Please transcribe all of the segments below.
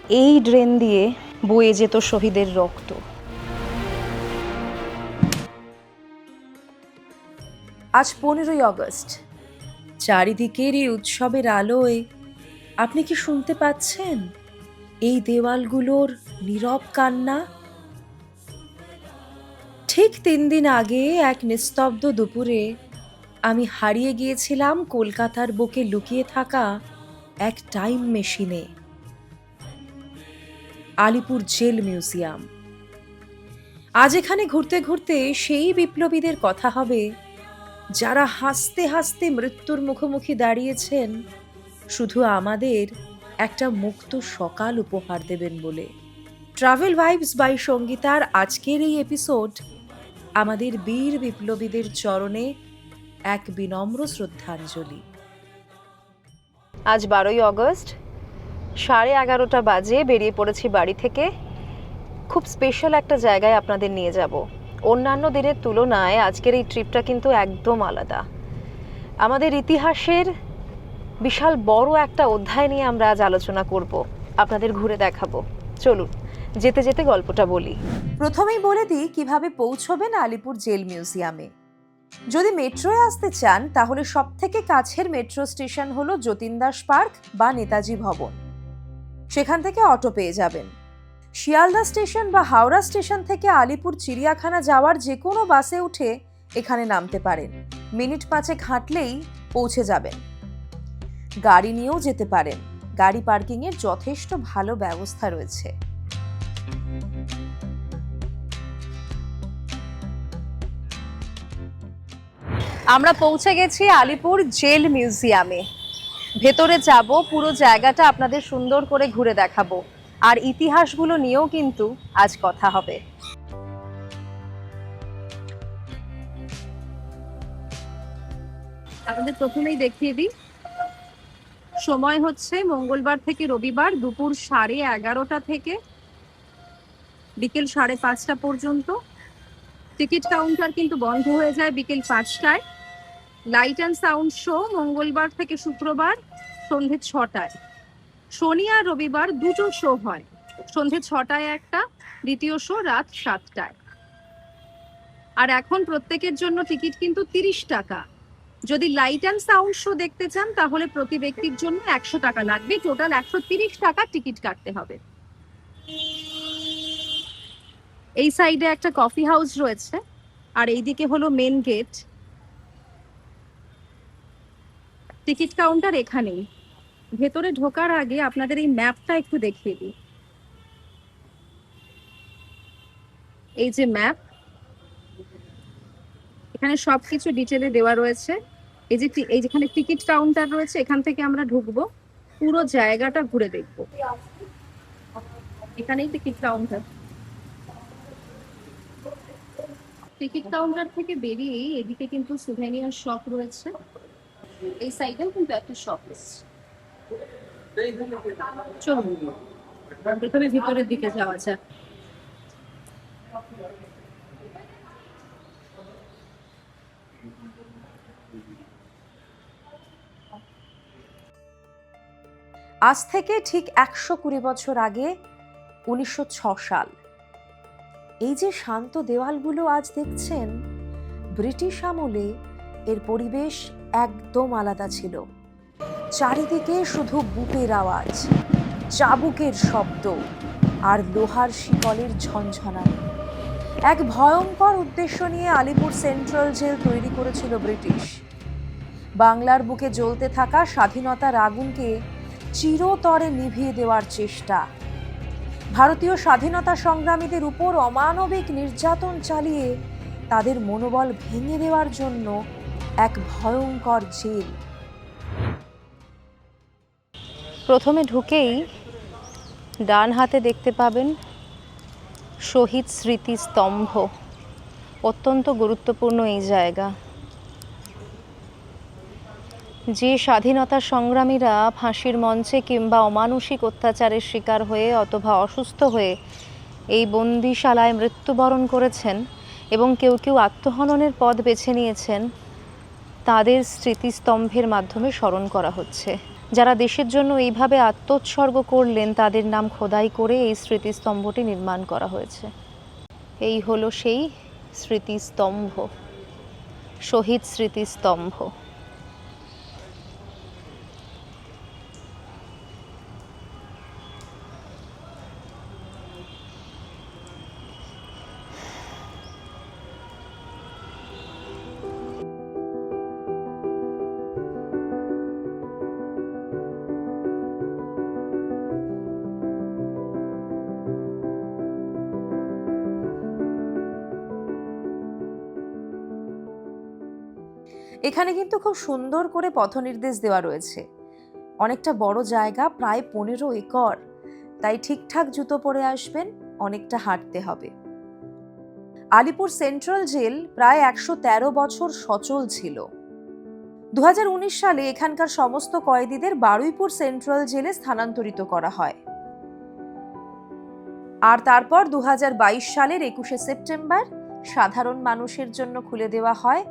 এই ড্রেন দিয়ে বয়ে যেত শহীদের রক্ত। আজ 15ই আগস্ট, চারিদিকের এই উৎসবের আলোয় আপনি কি শুনতে পাচ্ছেন এই দেওয়ালগুলোর নীরব কান্না? ঠিক 3 দিন আগে এক নিস্তব্ধ দুপুরে আমি হারিয়ে গিয়েছিলাম কলকাতার বুকে লুকিয়ে থাকা এক টাইম মেশিনে। Alipore jail museum. আজ এখানে ঘুরতে ঘুরতে সেই বিপ্লবীদের কথা হবে যারা হাসতে হাসতে মৃত্যুর মুখোমুখি দাঁড়িয়েছেন শুধু আমাদের একটা মুক্ত সকাল উপহার দেবেন বলে। ট্রাভেল ভাইবস বাই সঙ্গীতার আজকের এই এপিসোড আমাদের বীর বিপ্লবীদের চরণে এক বিনম্র শ্রদ্ধাঞ্জলি। আজ 12ই আগস্ট, 11:30 বাজে বেরিয়ে পড়েছি বাড়ি থেকে। খুব স্পেশাল একটা জায়গায় আপনাদের নিয়ে যাব। অন্যান্য দিনের তুলনায় আজকের এই ট্রিপটা কিন্তু একদম আলাদা। আমাদের ইতিহাসের বিশাল বড় একটা অধ্যায় নিয়ে আমরা আজ আলোচনা করব, আপনাদের ঘুরে দেখাবো। চলুন যেতে যেতে গল্পটা বলি। প্রথমেই বলে দিই কিভাবে পৌঁছবেন আলিপুর জেল মিউজিয়ামে। যদি মেট্রোয় আসতে চান তাহলে সবথেকে কাছের মেট্রো স্টেশন হলো যতীন দাস পার্ক বা নেতাজি ভবন। সেখান থেকে অটো পেয়ে যাবেন। শিয়ালদা স্টেশন বা হাওড়া স্টেশন থেকে আলিপুর চিড়িয়াখানা যাওয়ার যে কোনো বাসে উঠে এখানে নামতে পারেন। মিনিট 5 হাঁটলেই পৌঁছে যাবেন। গাড়ি নিয়েও যেতে পারেন। গাড়ি পার্কিংয়ের যথেষ্ট ভালো ব্যবস্থা রয়েছে। আমরা পৌঁছে গেছি আলিপুর জেল মিউজিয়ামে। ভেতরে যাব, পুরো জায়গাটা আপনাদের সুন্দর করে ঘুরে দেখাবো, আর ইতিহাসগুলো নিয়েও কিন্তু আজ কথা হবে। আপনাদের প্রথমেই দেখিয়ে দিই, সময় হচ্ছে মঙ্গলবার থেকে রবিবার দুপুর 11:30 থেকে বিকেল 5:30 পর্যন্ত। টিকিট কাউন্টার কিন্তু বন্ধ হয়ে যায় বিকেল 5টায়। লাইট অ্যান্ড সাউন্ড শো মঙ্গলবার থেকে শুক্রবার সন্ধে 6টায়। শনি আর রবিবার দুটো শো হয়, সন্ধে 6টায় একটা, দ্বিতীয় শো রাত 7টায়। আর এখন প্রত্যেকের জন্য টিকিট কিন্তু 30 টাকা। যদি লাইট অ্যান্ড সাউন্ড শো দেখতে চান তাহলে প্রতি ব্যক্তির জন্য 100 টাকা লাগবে। টোটাল 130 টাকা টিকিট কাটতে হবে। এই সাইডে একটা কফি হাউস রয়েছে, আর এইদিকে হলো মেন গেট। টিকিট কাউন্টার এখানেই। ভেতরে ঢোকার আগে আপনাদের এই ম্যাপটা একটু দেখিয়ে দিই। এই যে ম্যাপ, এখানে সবকিছু ডিটেলে দেওয়া রয়েছে। এই যেখানে টিকিট কাউন্টার রয়েছে, এখান থেকে আমরা ঢুকবো, পুরো জায়গাটা ঘুরে দেখবো। এখানেই টিকিট কাউন্টার। টিকিট কাউন্টার থেকে বেরিয়ে এদিকে কিন্তু সুভেনিয়ার শপ রয়েছে। এই সাইডেও কিন্তু একটা শপ রয়েছে। চলুন প্রথমে ভিতরের দিকে যাওয়া যাক। আজ থেকে ঠিক 120 বছর আগে 1906 সাল। এই যে শান্ত দেওয়ালগুলো আজ দেখছেন, ব্রিটিশ আমলে এর পরিবেশ একদম আলাদা ছিল। চারিদিকে শুধু বুটের আওয়াজ, চাবুকের শব্দ আর লোহার শিকলের ঝনঝনানি। এক ভয়ঙ্কর উদ্দেশ্য নিয়ে আলিপুর সেন্ট্রাল জেল তৈরি করেছিল ব্রিটিশ। বাংলার বুকে জ্বলতে থাকা স্বাধীনতার আগুনকে চিরতরে নিভিয়ে দেওয়ার চেষ্টা। ভারতীয় স্বাধীনতা সংগ্রামীদের উপর অমানবিক নির্যাতন চালিয়ে তাদের মনোবল ভেঙে দেওয়ার জন্য এক ভয়ঙ্কর জেল। প্রথমে ঢুকেই ডান হাতে দেখতে পাবেন শহীদ স্মৃতিস্তম্ভ। অত্যন্ত গুরুত্বপূর্ণ এই জায়গা। যে স্বাধীনতা সংগ্রামীরা ফাঁসির মঞ্চে কিংবা অমানুষিক অত্যাচারের শিকার হয়ে অথবা অসুস্থ হয়ে এই বন্দিশালায় মৃত্যুবরণ করেছেন এবং কেউ কেউ আত্মহননের পথ বেছে নিয়েছেন, তাদের স্মৃতিস্তম্ভের মাধ্যমে স্মরণ করা হচ্ছে। যারা দেশের জন্য এইভাবে আত্মোৎসর্গ করলেন তাদের নাম খোদাই করে এই স্মৃতিস্তম্ভটি নির্মাণ করা হয়েছে। এই হলো সেই স্মৃতিস্তম্ভ, শহীদ স্মৃতিস্তম্ভ। এখানে কিন্তু খুব সুন্দর করে পথনির্দেশ দেওয়া রয়েছে। অনেকটা বড় জায়গা, প্রায় 15 একর, তাই ঠিকঠাক জুতো পরে আসবেন, অনেকটা হাঁটতে হবে। আলিপুর সেন্ট্রাল জেল প্রায় 113 বছর সচল ছিল। 2019 সালে এখানকার সমস্ত কয়েদিদের বারুইপুর সেন্ট্রাল জেলে স্থানান্তরিত করা হয়। আর তারপর 2022 সালের 21শে সেপ্টেম্বর সাধারণ মানুষের জন্য খুলে দেওয়া হয়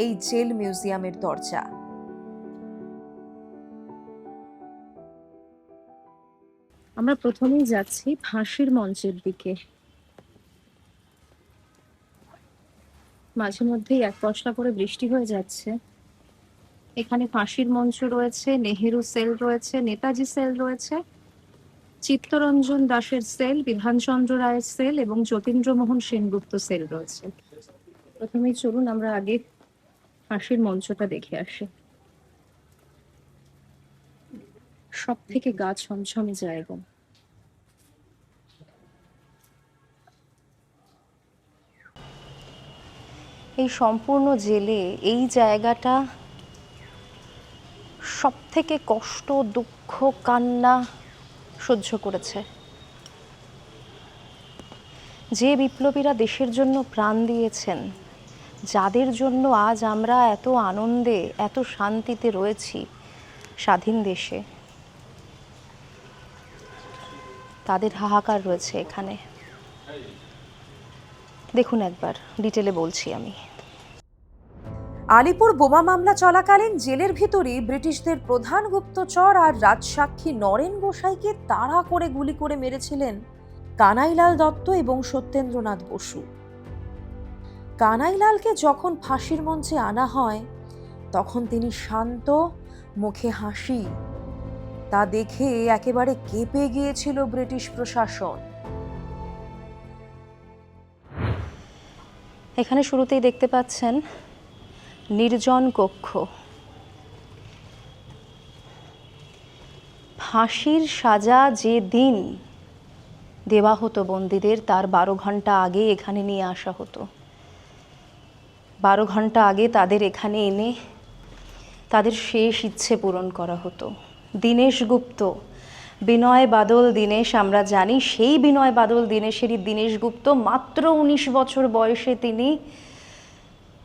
এই জেল মিউজিয়ামের দরজা। আমরা প্রথমেই যাচ্ছি ফাঁসির মঞ্চের দিকে। মাঝে মধ্যেই এক পশলা করে বৃষ্টি হয়ে যাচ্ছে। এখানে ফাঁসির মঞ্চ রয়েছে, নেহেরু সেল রয়েছে, নেতাজি সেল রয়েছে, চিত্তরঞ্জন দাসের সেল, বিধানচন্দ্র রায়ের সেল এবং যতীন্দ্রমোহন সেনগুপ্ত সেল রয়েছে। প্রথমেই চলুন আমরা আগে ফাঁসির মঞ্চটা দেখে আসি। সব থেকে গা ছমছমে জায়গা। এই সম্পূর্ণ জেলে এই জায়গাটা সব থেকে কষ্ট, দুঃখ, কান্না সহ্য করেছে। যে বিপ্লবীরা দেশের জন্য প্রাণ দিয়েছেন, যাদের জন্য আজ আমরা এত আনন্দে, এত শান্তিতে রয়েছি স্বাধীন দেশে, তাদের হাহাকার রয়েছে এখানে। দেখুন একবার, ডিটেলে বলছি আমি। আলিপুর বোমা মামলা চলাকালীন জেলের ভিতরই ব্রিটিশদের প্রধান গুপ্তচর আর রাজসাক্ষী নরেন গোসাইকে তাড়া করে গুলি করে মেরেছিলেন কানাইলাল দত্ত এবং সত্যেন্দ্রনাথ বসু। কানাইলালকে যখন ফাঁসির মঞ্চে আনা হয় তখন তিনি শান্ত, মুখে হাসি। তা দেখে একেবারে কেঁপে গিয়েছিল ব্রিটিশ প্রশাসন। এখানে শুরুতেই দেখতে পাচ্ছেন নির্জন কক্ষ। ফাঁসির সাজা যে দিন দেওয়া হতো বন্দীদের, তার 12 ঘন্টা আগে এখানে নিয়ে আসা হতো। 12 ঘন্টা আগে তাদের এখানে এনে তাদের শেষ ইচ্ছে পূরণ করা হতো। দীনেশ গুপ্ত, বিনয় বাদল দীনেশ, আমরা জানি সেই বিনয় বাদল দীনেশেরই দীনেশ গুপ্ত মাত্র 19 বছর বয়সে তিনি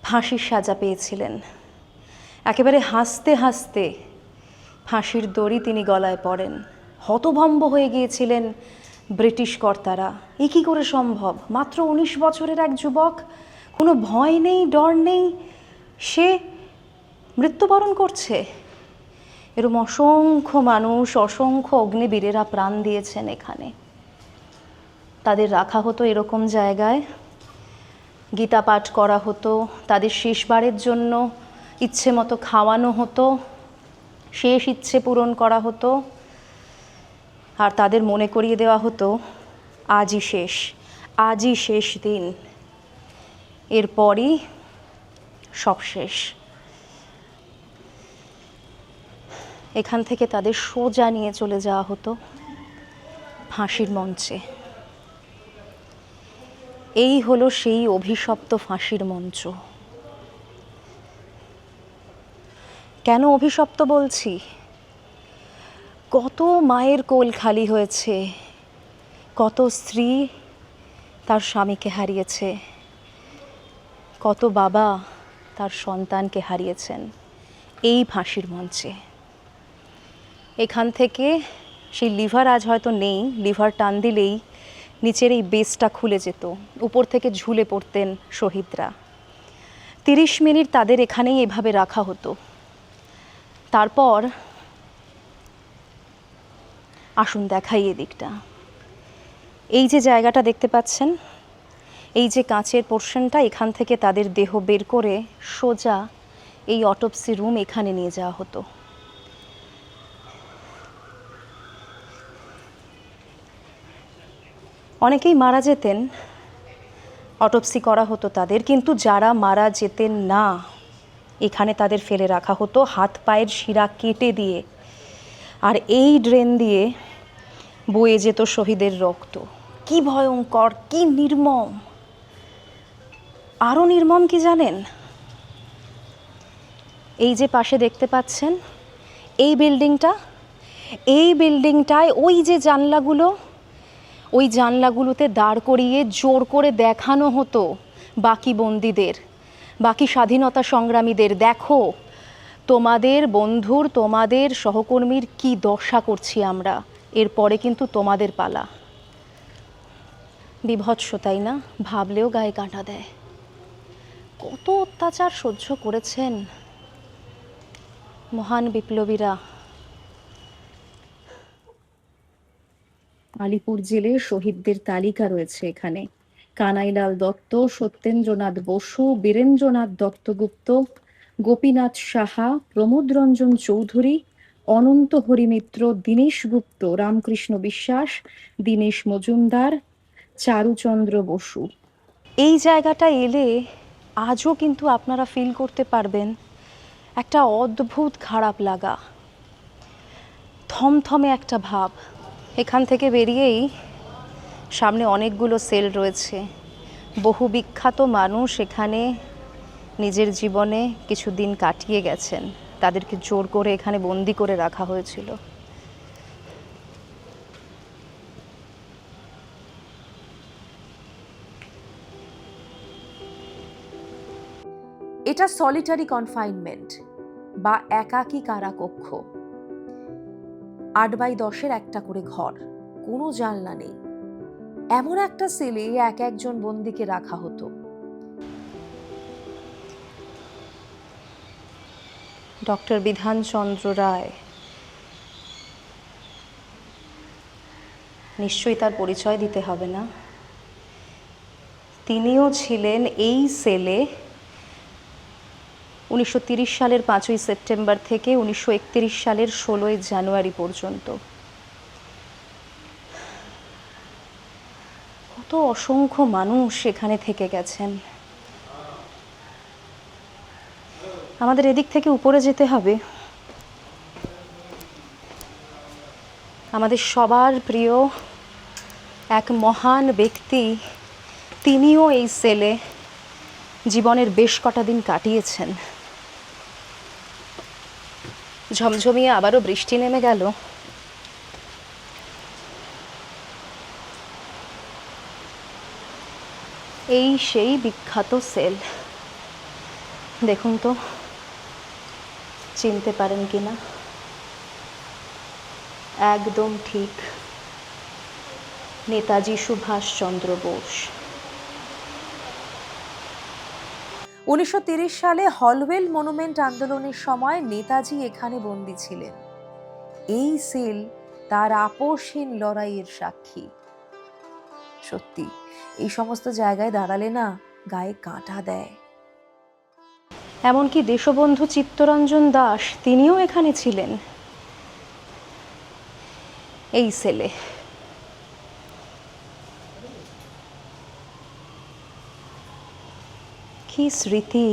ফাঁসির সাজা পেয়েছিলেন। একেবারে হাসতে হাসতে ফাঁসির দড়ি তিনি গলায় পড়েন। হতভম্ব হয়ে গিয়েছিলেন ব্রিটিশ কর্তারা। এ কী করে সম্ভব? মাত্র 19 বছরের এক যুবক, কোনো ভয় নেই, ডর নেই, সে মৃত্যুবরণ করছে। এরকম অসংখ্য মানুষ, অসংখ্য অগ্নিবীরেরা প্রাণ দিয়েছেন এখানে। তাদের রাখা হতো এরকম জায়গায়, গীতা পাঠ করা হতো, তাদের শেষবারের জন্য ইচ্ছে মতো খাওয়ানো হতো, শেষ ইচ্ছে পূরণ করা হতো, আর তাদের মনে করিয়ে দেওয়া হতো আজই শেষ, আজই শেষ দিন, এরপরই সব শেষ। এখান থেকে তাদের সোজা নিয়ে চলে যাওয়া হতো ফাঁসির মঞ্চে। এই হলো সেই অভিশপ্ত ফাঁসির মঞ্চ। কেন অভিশপ্ত বলছি? কত মায়ের কোল খালি হয়েছে, কত স্ত্রী তার স্বামীকে হারিয়েছে, কত বাবা তার সন্তানকে হারিয়েছেন এই ফাঁসির মঞ্চে। এখান থেকে সেই লিভার আজ হয়তো নেই, লিভার টান দিলেই নিচের এই বেসটা খুলে যেত, উপর থেকে ঝুলে পড়তেন শহীদরা। 30 মিনিট তাদের এখানেই এভাবে রাখা হতো। তারপর আসুন দেখাই এদিকটা। এই যে জায়গাটা দেখতে পাচ্ছেন, এই যে কাঁচের পোর্শনটা, এখান থেকে তাদের দেহ বের করে সোজা এই অটোপসি রুম এখানে নিয়ে যাওয়া হতো। অনেকেই মারা যেতেন, অটোপসি করা হতো তাদের, কিন্তু যারা মারা যেতেন না এখানে তাদের ফেলে রাখা হতো হাত পায়ের শিরা কেটে দিয়ে, আর এই ড্রেন দিয়ে বয়ে যেত শহীদের রক্ত। কি ভয়ঙ্কর, কি নির্মম! আরও নির্মম কি জানেন? এই যে পাশে দেখতে পাচ্ছেন এই বিল্ডিংটা, এই বিল্ডিংটায় ওই যে জানলাগুলো, ওই জানলাগুলোতে দাঁড় করিয়ে জোর করে দেখানো হতো বাকি বন্দীদের, বাকি স্বাধীনতা সংগ্রামীদের, দেখো তোমাদের বন্ধুর, তোমাদের সহকর্মীর কি দশা করছি আমরা, এরপরে কিন্তু তোমাদের পালা। বীভৎস, তাই না? ভাবলেও গায়ে কাঁটা দেয়। কত অত্যাচার সহ্য করেছেন মহান বিপ্লবীরা। আলিপুর জেলে শহীদদের তালিকা রয়েছে এখানে। কানাইলাল দত্ত, সত্যেন্দ্রনাথ বসু, বীরেন্দ্রনাথ দত্তগুপ্ত, গোপীনাথ সাহা, প্রমোদ রঞ্জন চৌধুরী, অনন্ত হরিমিত্র, দীনেশ গুপ্ত, রামকৃষ্ণ বিশ্বাস, দীনেশ মজুমদার, চারুচন্দ্র বসু। এই জায়গাটা এলে আজও কিন্তু আপনারা ফিল করতে পারবেন একটা অদ্ভুত খারাপ লাগা, থমথমে একটা ভাব। এখান থেকে বেরিয়েই সামনে অনেকগুলো সেল রয়েছে। বহু বিখ্যাত মানুষ এখানে নিজের জীবনে কিছু দিন কাটিয়ে গেছেন, তাদেরকে জোর করে এখানে বন্দি করে রাখা হয়েছিল। এটা সলিটারি কনফাইনমেন্ট বা একাকী কারাকক্ষ। 8x10 একটা করে ঘর, কোনো জানলা নেই। এমন একটা সেলে এক একজন বন্দীকে রাখা হতো। ডক্টর বিধানচন্দ্র রায়, নিশ্চয়ই তার পরিচয় দিতে হবে না, তিনিও ছিলেন এই সেলে 1930 সালের 5ই সেপ্টেম্বর থেকে 1931 সালের 16ই জানুয়ারি পর্যন্ত। কত অসংখ্য মানুষ এখানে থেকে গেছেন। আমাদের এদিক থেকে উপরে যেতে হবে। আমাদের সবার প্রিয় এক মহান ব্যক্তি, তিনিও এই সেলে জীবনের বেশ কটা দিন কাটিয়েছেন। ঝমঝমিয়ে আবারও বৃষ্টি নেমে গেল। এই সেই বিখ্যাত সেল। দেখুন তো চিনতে পারেন কিনা। একদম ঠিক, নেতাজি সুভাষচন্দ্র বোস। 1930 সালে হলওয়েল মনুমেন্ট আন্দোলনের সময় নেতাজি এখানে বন্দী ছিলেন। এই সেল তার আপোষহীন লড়াইয়ের সাক্ষী। সত্যি এই সমস্ত জায়গায় দাঁড়ালে না গায়ে কাঁটা দেয়। এমনকি দেশবন্ধু চিত্তরঞ্জন দাস, তিনিও এখানে ছিলেন এই সেলে। কি স্মৃতি!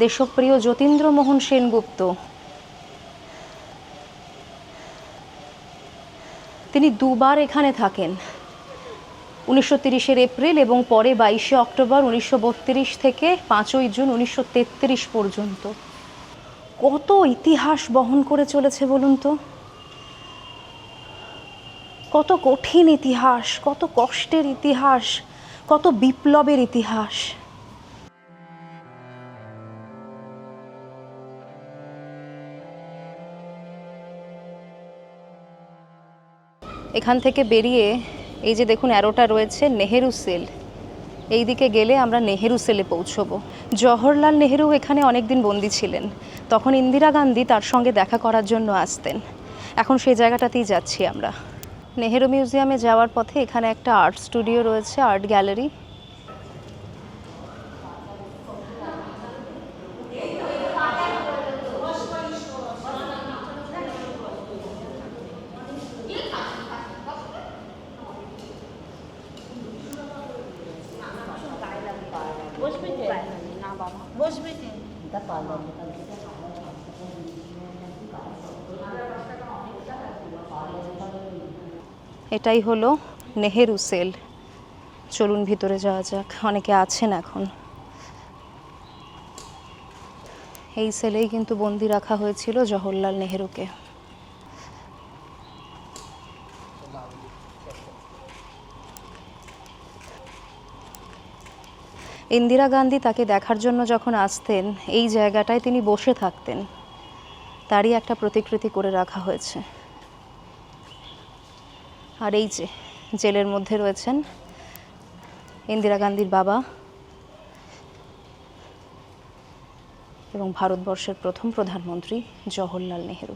দেশপ্রিয় যতীন্দ্রমোহন সেনগুপ্ত, তিনি দুবার এখানে থাকেন, 1930 এপ্রিল এবং পরে 22 অক্টোবর 1932 থেকে 5 জুন 1933 পর্যন্ত। কত ইতিহাস বহন করে চলেছে বলুন তো, কত কঠিন ইতিহাস, কত কষ্টের ইতিহাস, কত বিপ্লবের ইতিহাস। এখান থেকে বেরিয়ে এই যে দেখুন অ্যারোটা রয়েছে, নেহেরু সেল। এই দিকে গেলে আমরা নেহেরু সেলে পৌঁছবো। জওহরলাল নেহেরু এখানে অনেক দিন বন্দী ছিলেন, তখন ইন্দিরা গান্ধী তার সঙ্গে দেখা করার জন্য আসতেন। এখন সেই জায়গাটাতেই যাচ্ছি আমরা। নেহেরু মিউজিয়ামে যাওয়ার পথে এখানে একটা আর্ট স্টুডিও রয়েছে, আর্ট গ্যালারি। এটাই হলো নেহেরু সেল। চলুন ভিতরে যাওয়া যাক, অনেকে আছেন এখন। এই সেলেই কিন্তু বন্দি রাখা হয়েছিল জওহরলাল নেহেরুকে। ইন্দিরা গান্ধী তাকে দেখার জন্য যখন আসতেন, এই জায়গাটায় তিনি বসে থাকতেন, তারই একটা প্রতিকৃতি করে রাখা হয়েছে। আর এই যে জেলের মধ্যে রয়েছেন ইন্দিরা গান্ধীর বাবা এবং ভারতবর্ষের প্রথম প্রধানমন্ত্রী জওহরলাল নেহেরু।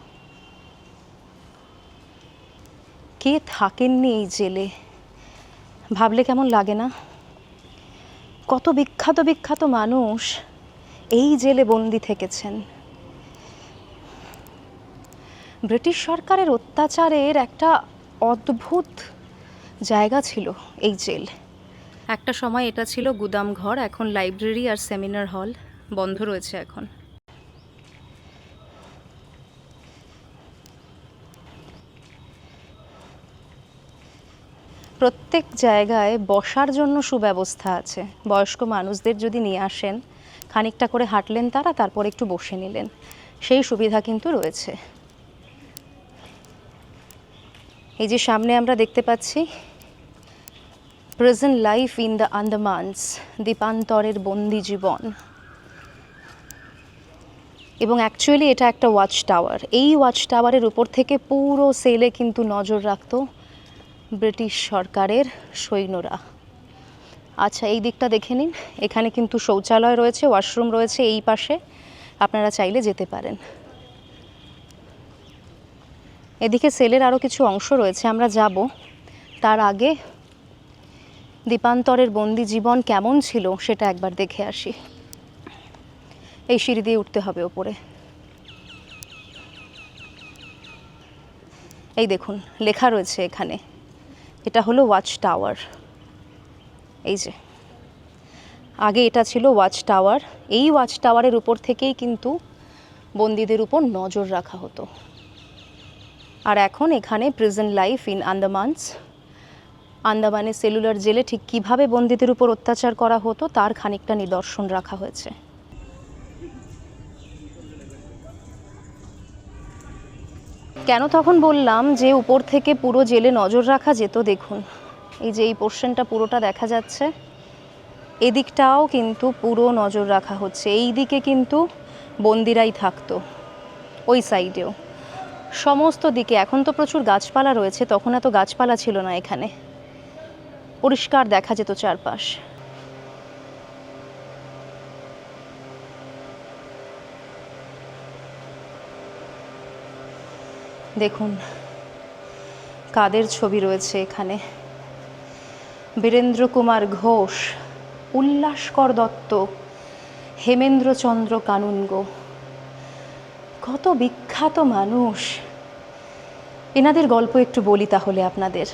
কে থাকেননি এই জেলে, ভাবলে কেমন লাগে না? কত বিখ্যাত বিখ্যাত মানুষ এই জেলে বন্দি থেকেছেন। ব্রিটিশ সরকারের অত্যাচারের একটা অদ্ভুত জায়গা ছিল এই জেল। একটা সময় এটা ছিল গুদাম ঘর, এখন লাইব্রেরি আর সেমিনার হল। বন্ধ রয়েছে এখন। প্রত্যেক জায়গায় বসার জন্য সুব্যবস্থা আছে। বয়স্ক মানুষদের যদি নিয়ে আসেন, খানিকটা করে হাঁটলেন তারা, তারপর একটু বসে নিলেন, সেই সুবিধা কিন্তু রয়েছে। এই যে সামনে আমরা দেখতে পাচ্ছি প্রেজেন্ট লাইফ ইন দ্য আন্দামানস, দ্বীপান্তরের বন্দি জীবন। এবং অ্যাকচুয়ালি এটা একটা ওয়াচ টাওয়ার। এই ওয়াচ টাওয়ারের উপর থেকে পুরো সেলে কিন্তু নজর রাখতো ব্রিটিশ সরকারের সৈন্যরা। আচ্ছা, এই দিকটা দেখে নিন, এখানে কিন্তু শৌচালয় রয়েছে, ওয়াশরুম রয়েছে এই পাশে, আপনারা চাইলে যেতে পারেন। এদিকে সেলের আরও কিছু অংশ রয়েছে, আমরা যাব। তার আগে দ্বীপান্তরের বন্দি জীবন কেমন ছিল সেটা একবার দেখে আসি। এই সিঁড়ি দিয়ে উঠতে হবে ওপরে। এই দেখুন লেখা রয়েছে এখানে, এটা হলো ওয়াচ টাওয়ার। এই যে আগে এটা ছিল ওয়াচ টাওয়ার। এই ওয়াচ টাওয়ারের উপর থেকেই কিন্তু বন্দীদের উপর নজর রাখা হতো। আর এখন এখানে প্রেজেন্ট লাইফ ইন আন্দামানস, আন্দামানে সেলুলার জেলে ঠিক কীভাবে বন্দীদের উপর অত্যাচার করা হতো তার খানিকটা নিদর্শন রাখা হয়েছে। কেন তখন বললাম যে উপর থেকে পুরো জেলে নজর রাখা যেত, দেখুন এই যে এই পোর্শনটা পুরোটা দেখা যাচ্ছে, এদিকটাও কিন্তু পুরো নজর রাখা হচ্ছে। এই দিকে কিন্তু বন্দিরাই থাকতো, ওই সাইডেও, সমস্ত দিকে। এখন তো প্রচুর গাছপালা রয়েছে, তখন এত গাছপালা ছিল না, এখানে পরিষ্কার দেখা যেত চারপাশ। দেখুন কাদের ছবি রয়েছে এখানে, বীরেন্দ্র কুমার ঘোষ, উল্লাসকর দত্ত, হেমেন্দ্রচন্দ্র কানুনগো, কত বিখ্যাত মানুষ। এনাদের গল্প একটু বলি তাহলে আপনাদের।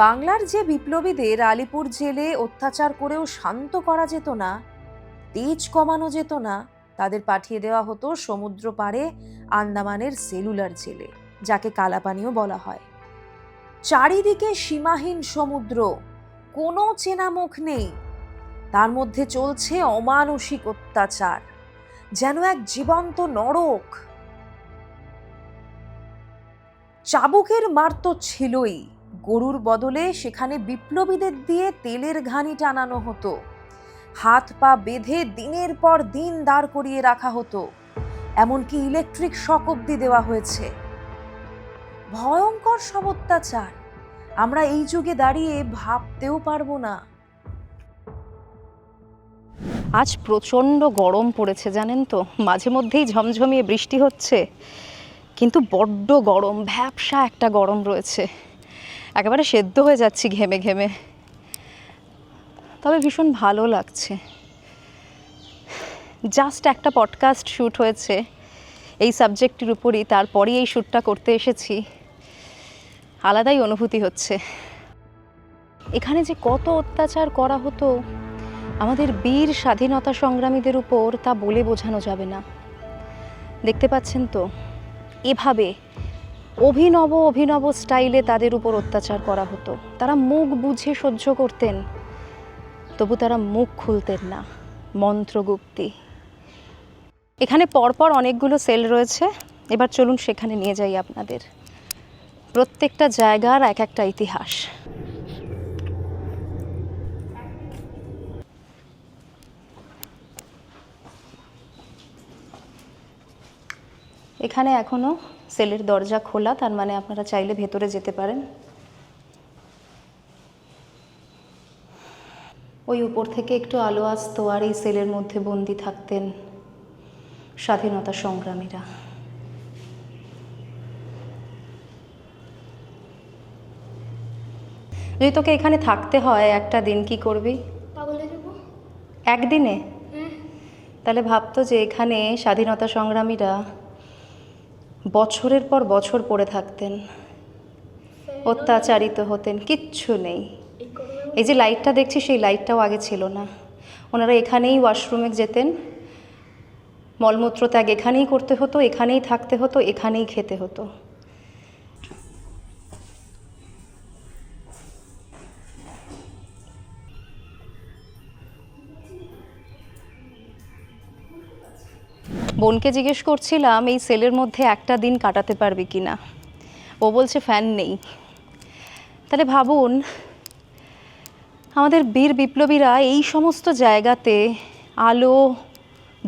বাংলার যে বিপ্লবীদের আলিপুর জেলে অত্যাচার করেও শান্ত করা যেত না, তেজ কমানো যেত না, তাদের পাঠিয়ে দেওয়া হতো সমুদ্র পাড়ে আন্দামানের সেলুলার জেলে, যাকে কালাপানিও বলা হয়। চারিদিকে সীমাহীন সমুদ্র, কোনো চেনা মুখ নেই, তার মধ্যে চলছে অমানসিক অত্যাচার, যেন এক জীবন্ত নরক। চাবুকের মার তো ছিলই, গরুর বদলে সেখানে বিপ্লবীদের দিয়ে তেলের ঘানি টানানো হতো, হাত পা বেঁধে দিনের পর দিন দাঁড় করিয়ে রাখা হতো, এমনকি ইলেকট্রিক শক অবধি দেওয়া হয়েছে। ভয়ঙ্কর সব অত্যাচার। আমরা এই যুগে দাঁড়িয়ে ভাবতেও পারবো না। আজ প্রচণ্ড গরম পড়েছে জানেন তো, মাঝে মধ্যেই ঝমঝমিয়ে বৃষ্টি হচ্ছে, কিন্তু বড্ড গরম, ভ্যাপসা একটা গরম রয়েছে, একেবারে সেদ্ধ হয়ে যাচ্ছি ঘেমে ঘেমে। তবে ভীষণ ভালো লাগছে। জাস্ট একটা পডকাস্ট শ্যুট হয়েছে এই সাবজেক্টের উপরই, তারপরেই এই শ্যুটটা করতে এসেছি, আলাদাই অনুভূতি হচ্ছে। এখানে যে কত অত্যাচার করা হতো আমাদের বীর স্বাধীনতা সংগ্রামীদের উপর, তা বলে বোঝানো যাবে না। দেখতে পাচ্ছেন তো, এভাবে অভিনব অভিনব স্টাইলে তাদের উপর অত্যাচার করা হতো। তারা মুখ বুঝে সহ্য করতেন, তবু তারা মুখ খুলতেন না। মন্ত্রগুপ্তি। এখানে পরপর অনেকগুলো সেল রয়েছে, এবার চলুন সেখানে নিয়ে যাই আপনাদের। প্রত্যেকটা জায়গার এক একটা ইতিহাস। এখানে এখনো সেলের দরজা খোলা, তার মানে আপনারা চাইলে ভেতরে যেতে পারেন। ওই উপর থেকে একটু আলো আসতো, আর এই সেলের মধ্যে বন্দি থাকতেন স্বাধীনতা সংগ্রামীরা। যদি তোকে এখানে থাকতে হয় একটা দিন, কি করবি? একদিনে? তাহলে ভাবতো যে এখানে স্বাধীনতা সংগ্রামীরা বছরের পর বছর পড়ে থাকতেন, অত্যাচারিত হতেন, কিচ্ছু নেই। এই যে লাইটটা দেখছি, সেই লাইটটাও আগে ছিল না। ওনারা এখানেই ওয়াশরুমে যেতেন, মলমূত্র ত্যাগ এখানেই করতে হতো, এখানেই থাকতে হতো, এখানেই খেতে হতো। বোনকে জিজ্ঞেস করছিলাম এই সেলের মধ্যে একটা দিন কাটাতে পারবে কি না, ও বলছে ফ্যান নেই। তাহলে ভাবুন, আমাদের বীর বিপ্লবীরা এই সমস্ত জায়গাতে, আলো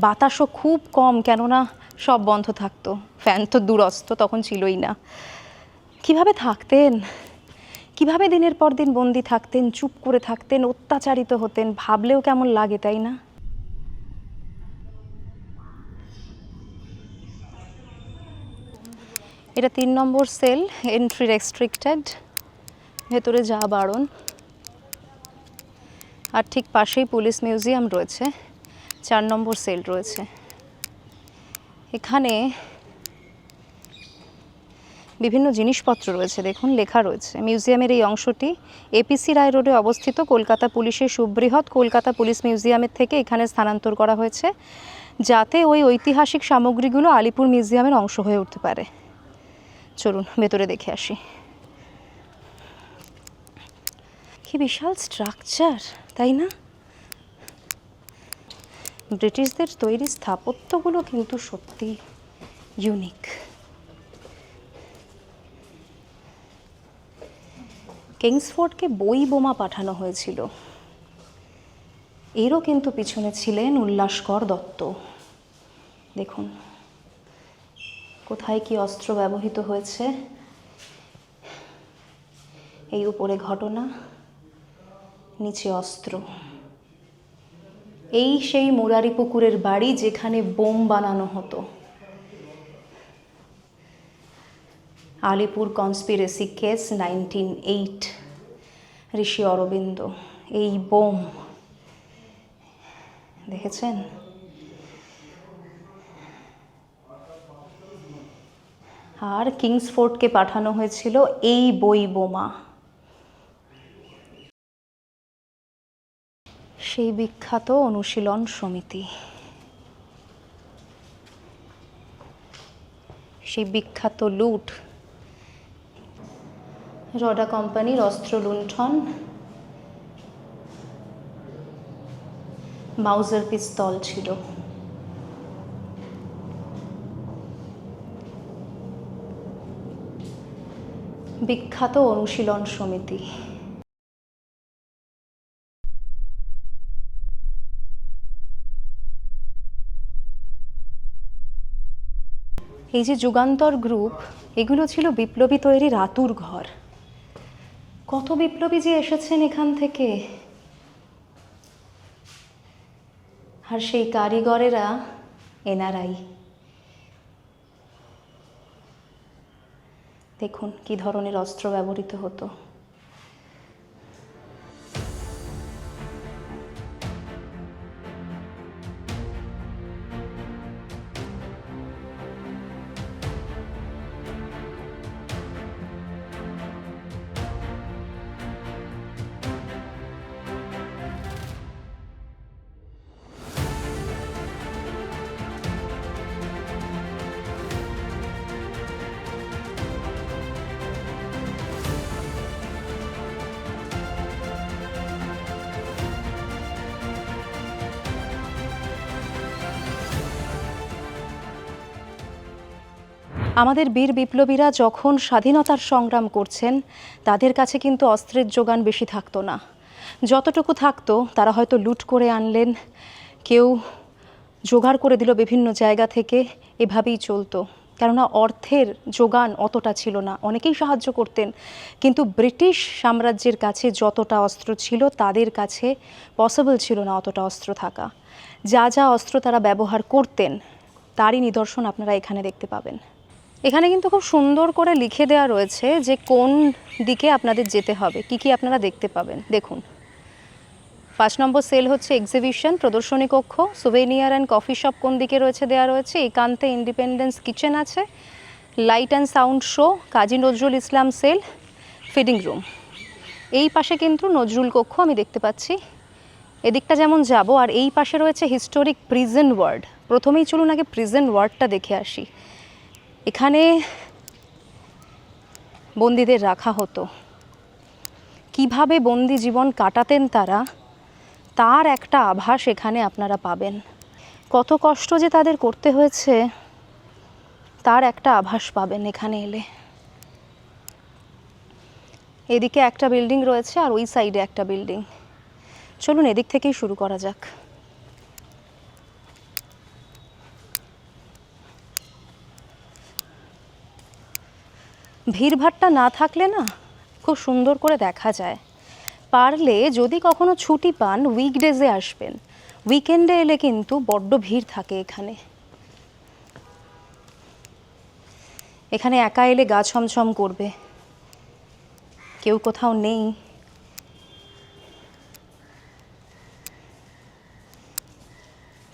বাতাসও খুব কম, কেননা সব বন্ধ থাকতো, ফ্যান তো দূরস্থ, তখন ছিলই না। কিভাবে থাকতেন, কিভাবে দিনের পর দিন বন্দি থাকতেন, চুপ করে থাকতেন, অত্যাচারিত হতেন, ভাবলেও কেমন লাগে, তাই না? এটা 3 নম্বর সেল, এন্ট্রি রেস্ট্রিক্টেড, ভেতরে যাওয়া বারণ। আর ঠিক পাশেই পুলিশ মিউজিয়াম রয়েছে, 4 নম্বর সেল রয়েছে। এখানে বিভিন্ন জিনিসপত্র রয়েছে, দেখুন লেখা রয়েছে। মিউজিয়ামের এই অংশটি এপিসি রায় রোডে অবস্থিত কলকাতা পুলিশের সুবৃহৎ কলকাতা পুলিশ মিউজিয়ামের থেকে এখানে স্থানান্তর করা হয়েছে, যাতে ওই ঐতিহাসিক সামগ্রীগুলো আলিপুর মিউজিয়ামের অংশ হয়ে উঠতে পারে। চলুন ভেতরে দেখে আসি। কি বিশাল স্ট্রাকচার, তাই না? ব্রিটিশদের তৈরি স্থাপত্যগুলো কিন্তু সত্যি ইউনিক। কিংসফোর্ডকে বই বোমা পাঠানো হয়েছিল, এরও কিন্তু পিছনে ছিলেন উল্লাসকর দত্ত। দেখুন কোথায় কি অস্ত্র ব্যবহৃত হয়েছে, এই উপরে ঘটনা, নিচে অস্ত্র। এই সেই মুরারি পুকুরের বাড়ি যেখানে বোম বানানো হতো। আলিপুর কনস্পিরেসি কেস 1908, ঋষি অরবিন্দ, এই বোম দেখেছেন? আর কিংসফোর্ডকে পাঠানো হয়েছিল এই বই বোমা। সেই বিখ্যাত অনুশীলন সমিতি, সেই বিখ্যাত লুট, রডা কোম্পানির অস্ত্র লুণ্ঠন, মাউজার পিস্তল ছিল। বিখ্যাত অনুশীলন সমিতি। এই যে যুগান্তর গ্রুপ, এগুলো ছিল বিপ্লবী তৈরির আতুর ঘর। কত বিপ্লবী যে এসেছেন এখান থেকে, আর সেই কারিগরেরা এনারাই। দেখুন কি ধরনের অস্ত্র ব্যবহৃত হতো। আমাদের বীর বিপ্লবীরা যখন স্বাধীনতার সংগ্রাম করছেন, তাদের কাছে কিন্তু অস্ত্রের যোগান বেশি থাকতো না। যতটুকু থাকতো তারা হয়তো লুট করে আনলেন, কেউ জোগাড় করে দিল বিভিন্ন জায়গা থেকে, এভাবেই চলতো। কেননা অর্থের যোগান অতটা ছিল না, অনেকেই সাহায্য করতেন, কিন্তু ব্রিটিশ সাম্রাজ্যের কাছে যতটা অস্ত্র ছিল তাদের কাছে পসিবল ছিল না অতটা অস্ত্র থাকা। যা যা অস্ত্র তারা ব্যবহার করতেন তারই নিদর্শন আপনারা এখানে দেখতে পাবেন। এখানে কিন্তু খুব সুন্দর করে লিখে দেওয়া রয়েছে যে কোন দিকে আপনাদের যেতে হবে, কি কি আপনারা দেখতে পাবেন। দেখুন, 5 নম্বর সেল হচ্ছে এক্সিবিশন, প্রদর্শনী কক্ষ, সুভেনিয়ার অ্যান্ড কফি শপ কোন দিকে রয়েছে দেওয়া রয়েছে। একান্তে ইন্ডিপেন্ডেন্স কিচেন আছে, light and sound show, Kazi Nazrul Islam cell, feeding room. এই পাশে কিন্তু নজরুল কক্ষ আমি দেখতে পাচ্ছি, এদিকটা যেমন যাব। আর এই পাশে রয়েছে হিস্টোরিক প্রিজন ওয়ার্ড। প্রথমেই চলুন আগে প্রিজন ওয়ার্ডটা দেখে আসি। এখানে বন্দীদের রাখা হতো, কিভাবে বন্দি জীবন কাটাতেন তারা, তার একটা আভাস এখানে আপনারা পাবেন। কত কষ্ট যে তাদের করতে হয়েছে তার একটা আভাস পাবেন এখানে এলে। এদিকে একটা বিল্ডিং রয়েছে আর ওই সাইডে একটা বিল্ডিং। চলুন এদিক থেকেই শুরু করা যাক। ভিড়ভাট্টা না থাকলে না খুব সুন্দর করে দেখা যায়। পারলে যদি কখনো ছুটি পান উইকডেজে আসবেন, উইকেন্ডে এলে কিন্তু বড্ড ভিড় থাকে এখানে। এখানে একা এলে গা ছমছম করবে, কেউ কোথাও নেই।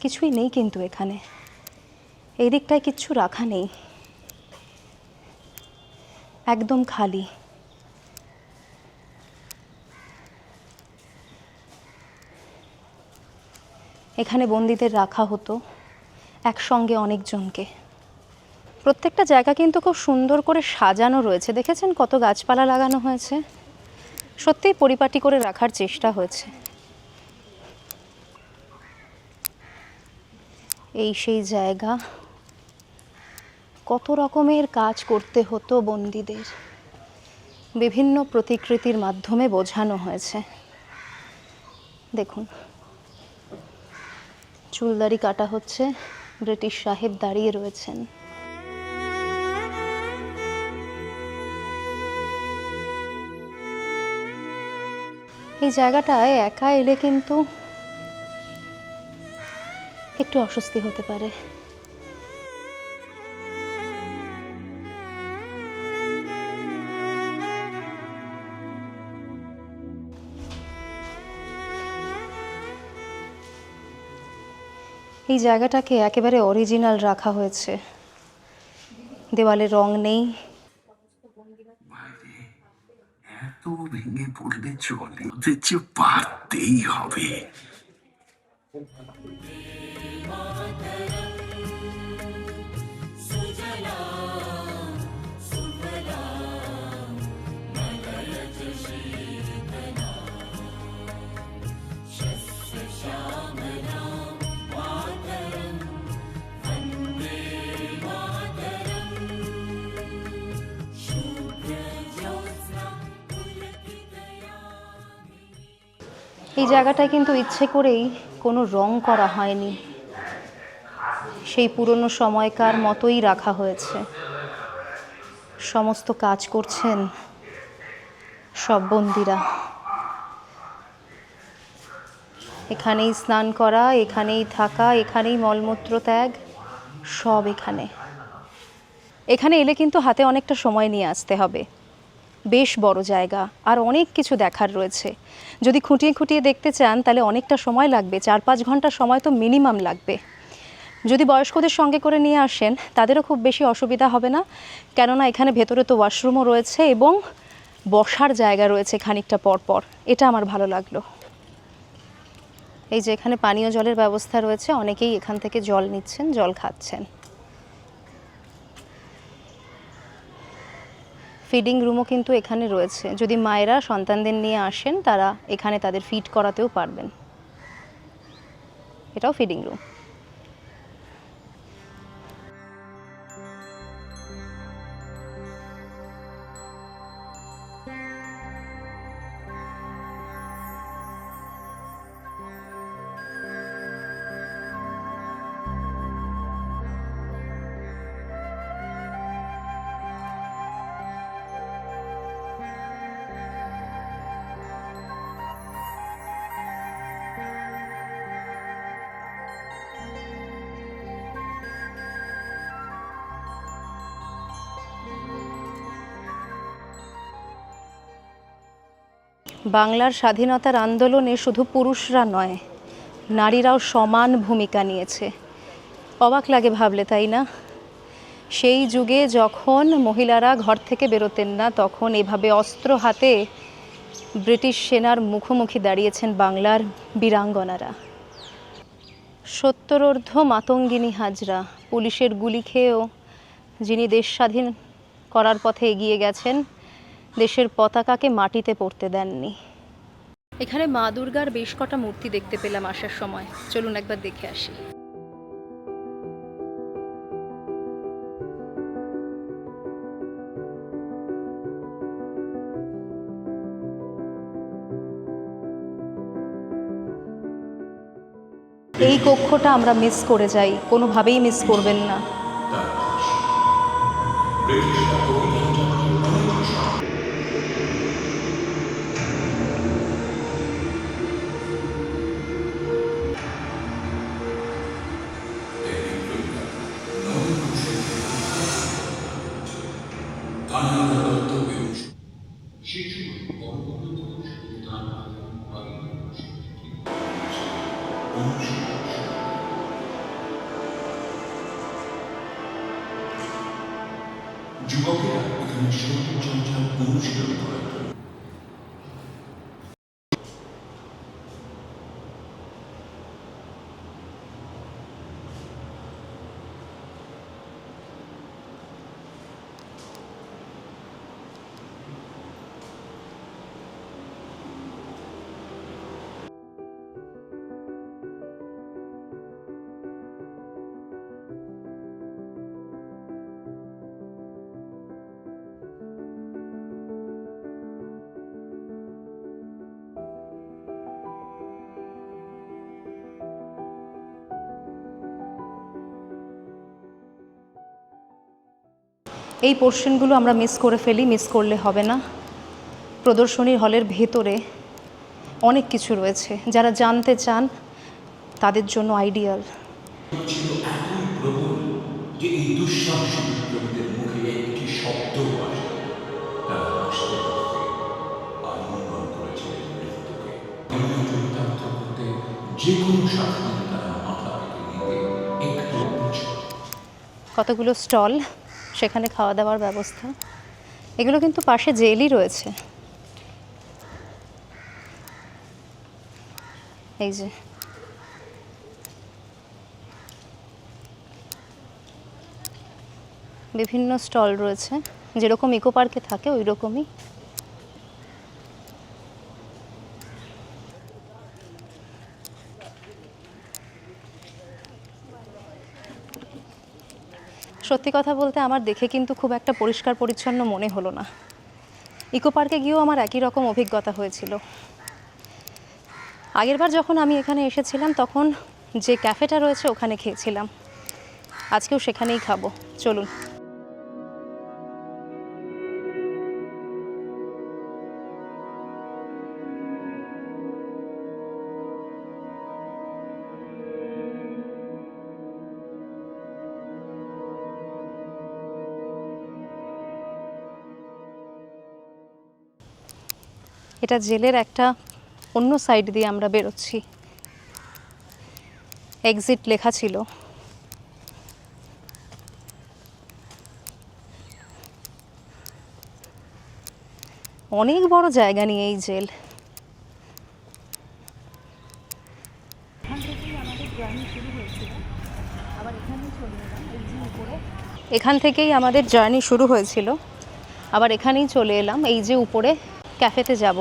কিছুই নেই কিন্তু এখানে, এই দিকটায় কিচ্ছু রাখা নেই, একদম খালি। এখানে বন্দীদের রাখা হতো একসঙ্গে অনেকজনকে। প্রত্যেকটা জায়গা কিন্তু খুব সুন্দর করে সাজানো রয়েছে, দেখেছেন কত গাছপালা লাগানো হয়েছে, সত্যিই পরিপাটি করে রাখার চেষ্টা হয়েছে। এই সেই জায়গা, কত রকমের কাজ করতে হতো বন্দীদের, বিভিন্ন প্রতিকৃতির মাধ্যমে বোঝানো হয়েছে। দেখুন, চুলদাড়ি কাটা হচ্ছে, ব্রিটিশ সাহেব দাঁড়িয়ে রয়েছেন। এই জায়গাটায় একা এলে কিন্তু একটু অস্বস্তি হতে পারে। এই জায়গাটাকে একেবারে অরিজিনাল রাখা হয়েছে, দেওয়ালে রং নেই। এত ভেঙে পড়লে চলে, ওদের যে পারতেই হবে। এই জায়গাটায় কিন্তু ইচ্ছে করেই কোনো রং করা হয়নি, সেই পুরনো সময়কার মতোই রাখা হয়েছে। সমস্ত কাজ করছেন সব বন্দিরা। এখানেই স্নান করা, এখানেই থাকা, এখানেই মলমূত্র ত্যাগ, সব এখানে। এখানে এলে কিন্তু হাতে অনেকটা সময় নিয়ে আসতে হবে। বেশ বড় জায়গা, আর অনেক কিছু দেখার রয়েছে। যদি খুঁটিয়ে খুঁটিয়ে দেখতে চান তাহলে অনেকটা সময় লাগবে, 4-5 ঘন্টা সময় তো মিনিমাম লাগবে। যদি বয়স্কদের সঙ্গে করে নিয়ে আসেন তাদেরও খুব বেশি অসুবিধা হবে না, কেননা এখানে ভেতরে তো ওয়াশরুমও রয়েছে এবং বসার জায়গা রয়েছে খানিকটা পরপর। এটা আমার ভালো লাগলো। এই যে এখানে পানীয় জলের ব্যবস্থা রয়েছে, অনেকেই এখান থেকে জল নিচ্ছেন, জল খাচ্ছেন। ফিডিং রুমও কিন্তু এখানে রয়েছে, যদি মায়েরা সন্তানদের নিয়ে আসেন তারা এখানে তাদের ফিড করাতেও পারবেন। এটাও ফিডিং রুম। বাংলার স্বাধীনতার আন্দোলনে শুধু পুরুষরা নয়, নারীরাও সমান ভূমিকা নিয়েছে। অবাক লাগে ভাবলে, তাই না? সেই যুগে যখন মহিলারা ঘর থেকে বেরোতেন না, তখন এভাবে অস্ত্র হাতে ব্রিটিশ সেনার মুখোমুখি দাঁড়িয়েছেন বাংলার বীরাঙ্গনারা। 70 মাতঙ্গিনী হাজরা, পুলিশের গুলি খেয়েও যিনি দেশ স্বাধীন করার পথে এগিয়ে গেছেন, দেশের পতাকাকে মাটিতে পড়তে দেননি। এখানে মা দুর্গার বেশ কটা মূর্তি দেখতে পেলাম আসার সময়, চলুন একবার দেখে আসি। এই কক্ষটা আমরা মিস করে যাই, কোনোভাবেই মিস করবেন না। যুবকেরা এখানে শরীর চর্চা অনুশীলন করে। এই পোর্শনগুলো আমরা মিস করে ফেলি, মিস করলে হবে না। প্রদর্শনী হলের ভেতরে অনেক কিছু রয়েছে, যারা জানতে চান তাদের জন্য আইডিয়াল। ছিল এতই প্রবল যে এই দুঃসাহসী বিপ্লবীদের মুখে একটি শব্দ আসে, তারা হাসতে হাসতে আলিঙ্গন করেছিলেন মৃত্যুকে। চরিতার্থ করতে যে কোনো শাস্তিতে তারা মাথা পেতে নিতে একটু পিছু। কতগুলো স্টল, সেখানে খাওয়া দাওয়ার ব্যবস্থা। এগুলো কিন্তু পাশে জেলই রয়েছে। এই যে বিভিন্ন স্টল রয়েছে, যেরকম ইকো পার্কে থাকে ওই রকমই। সত্যি কথা বলতে আমার দেখে কিন্তু খুব একটা পরিষ্কার পরিচ্ছন্ন মনে হলো না। ইকো পার্কে গিয়েও আমার একই রকম অভিজ্ঞতা হয়েছিল। আগেরবার যখন আমি এখানে এসেছিলাম তখন যে ক্যাফেটা রয়েছে ওখানে খেয়েছিলাম, আজকেও সেখানেই খাবো। চলুন। এটা জেলের একটা অন্য সাইড দিয়ে আমরা বেরোচ্ছি। এক্সিট লেখা ছিল। অনেক বড় জায়গা নিয়ে এই জেল। এখান থেকেই আমাদের জার্নি শুরু হয়েছিল, আবার এখানেই চলে এলাম। এই যে উপরে ক্যাফেতে যাব।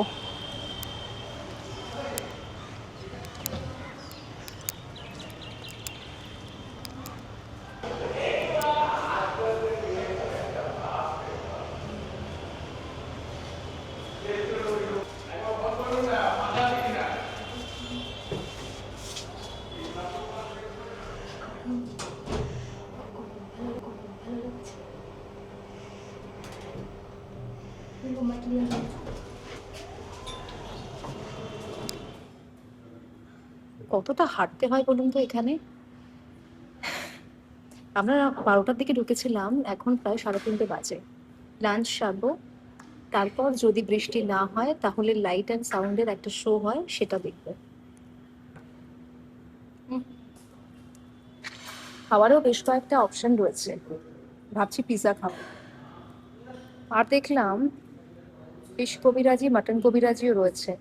কতটা হাঁটতে হয় বলুন তো এখানে? আমরা 12টার দিকে ঢুকেছিলাম, এখন প্রায় 3:30 বাজে। লাঞ্চ সারবো, তারপর যদি বৃষ্টি না হয় তাহলে লাইট অ্যান্ড সাউন্ডের একটা শো হয়, সেটা দেখবো। খাবারও বেশ কয়েকটা অপশন রয়েছে, ভাবছি পিৎজা খাবো। আর দেখলাম ফিশ কবিরাজি, মাটন কবিরাজিও রয়েছে,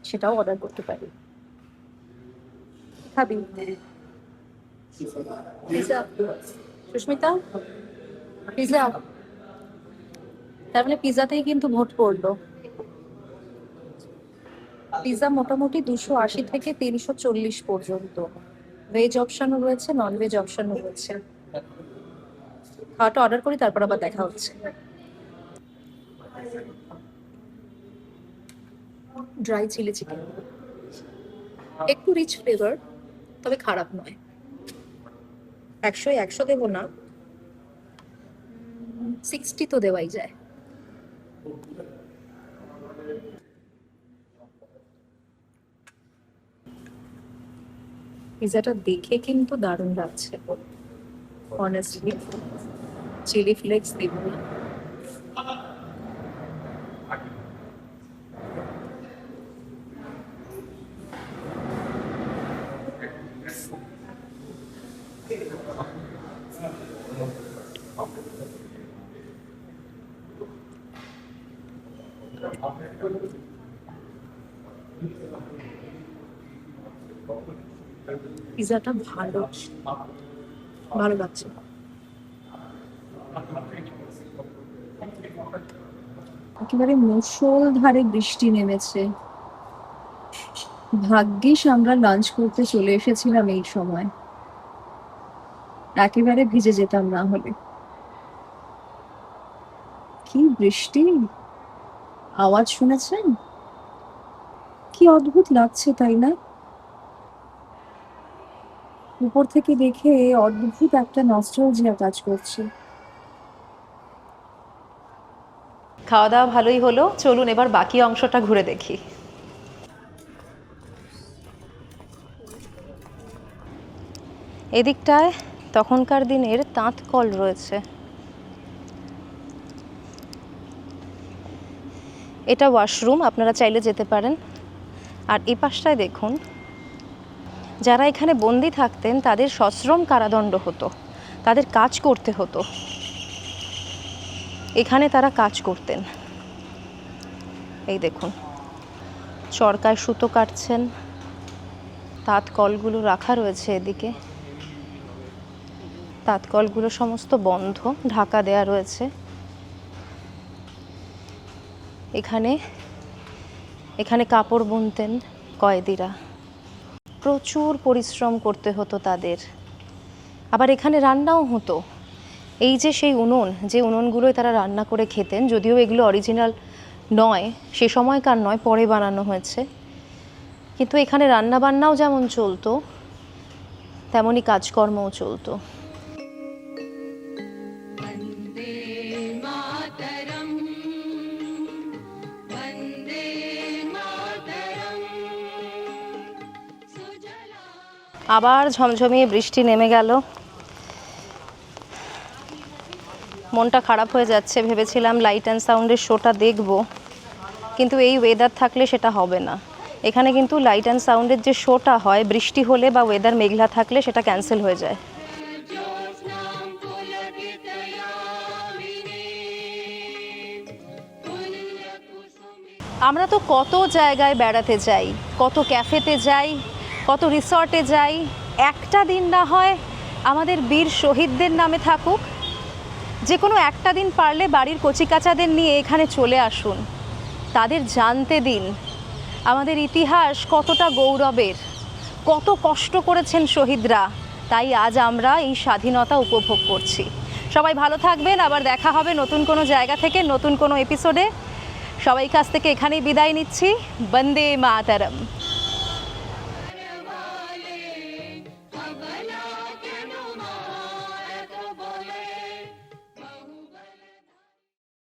সেটাও অর্ডার করতে পারি। খাবি পিৎজা? সুস্মিতা, পিৎজা? তার মানে পিৎজাতেই কিন্তু ভোট পড়লো। পিৎজা মোটামুটি 280 থেকে 340 পর্যন্ত। ভেজ অপশনও রয়েছে, নন ভেজ অপশনও রয়েছে। খাওয়াটা অর্ডার করি, তারপর আবার দেখা হচ্ছে। ড্রাই চিলি চিকেন, একটু রিচ ফ্লেভার, তবে খারাপ নয়। 100 দেবো না, 60 তো দেওয়াই যায়। পিৎজাটা দেখে কিন্তু দারুণ লাগছে, অনেস্টলি। চিলি ফ্লেক্স দেব না। পিৎজাটা ভালো ভালো লাগছে। একেবারে মুষলধারে বৃষ্টি নেমেছে। ভাগ্যিস আমরা লাঞ্চ করতে চলে এসেছিলাম এই সময়, একেবারে ভিজে যেতাম না হলে। কি বৃষ্টি! আওয়াজ শুনেছেন? কি অদ্ভুত লাগছে, তাই না? উপর থেকে দেখে অদ্ভুত একটা নস্টালজিয়া কাজ করছে। খাওয়া দাওয়া ভালোই হলো, চলুন এবার বাকি অংশটা ঘুরে দেখি। এদিকটায় তখনকার দিনের তাঁত কল রয়েছে। এটা ওয়াশরুম, আপনারা চাইলে যেতে পারেন। আর এই পাশটায় দেখুন, যারা এখানে বন্দি থাকতেন তাদের সশ্রম কারাদণ্ড হতো, তাদের কাজ করতে হতো। এখানে তারা কাজ করতেন। এই দেখুন, চরকায় সুতো কাটছেন, তাঁত কলগুলো রাখা রয়েছে এদিকে। তাঁত কলগুলো সমস্ত বন্ধ, ঢাকা দেয়া রয়েছে। এখানে এখানে কাপড় বুনতেন কয়েদিরা। প্রচুর পরিশ্রম করতে হতো তাদের। আবার এখানে রান্নাও হতো। এই যে সেই উনুন, যে উনুনগুলোয় তারা রান্না করে খেতেন, যদিও এগুলো অরিজিনাল নয়, সে সময়কার নয়, পরে বানানো হয়েছে, কিন্তু এখানে রান্না বান্নাও যেমন চলতো তেমনই কাজকর্মও চলতো। আবার ঝমঝমিয়ে বৃষ্টি নেমে গেল। মনটা খারাপ হয়ে যাচ্ছে। ভেবেছিলাম লাইট অ্যান্ড সাউন্ডের শোটা দেখব, কিন্তু এই ওয়েদার থাকলে সেটা হবে না। এখানে কিন্তু লাইট অ্যান্ড সাউন্ডের যে শোটা হয়, বৃষ্টি হলে বা ওয়েদার মেঘলা থাকলে সেটা ক্যান্সেল হয়ে যায়। আমরা তো কত জায়গায় বেড়াতে যাই, কত ক্যাফেতে যাই, কত রিসর্টে যাই, একটা দিন না হয় আমাদের বীর শহীদদের নামে থাকুক। যে কোনো একটা দিন পারলে বাড়ির কচিকাচাদের নিয়ে এখানে চলে আসুন, তাদের জানতে দিন আমাদের ইতিহাস কতটা গৌরবের, কত কষ্ট করেছেন শহীদরা, তাই আজ আমরা এই স্বাধীনতা উপভোগ করছি। সবাই ভালো থাকবেন, আবার দেখা হবে নতুন কোনো জায়গা থেকে নতুন কোনো এপিসোডে। সবাই কাছ থেকে এখানেই বিদায় নিচ্ছি। বন্দে মাতরম।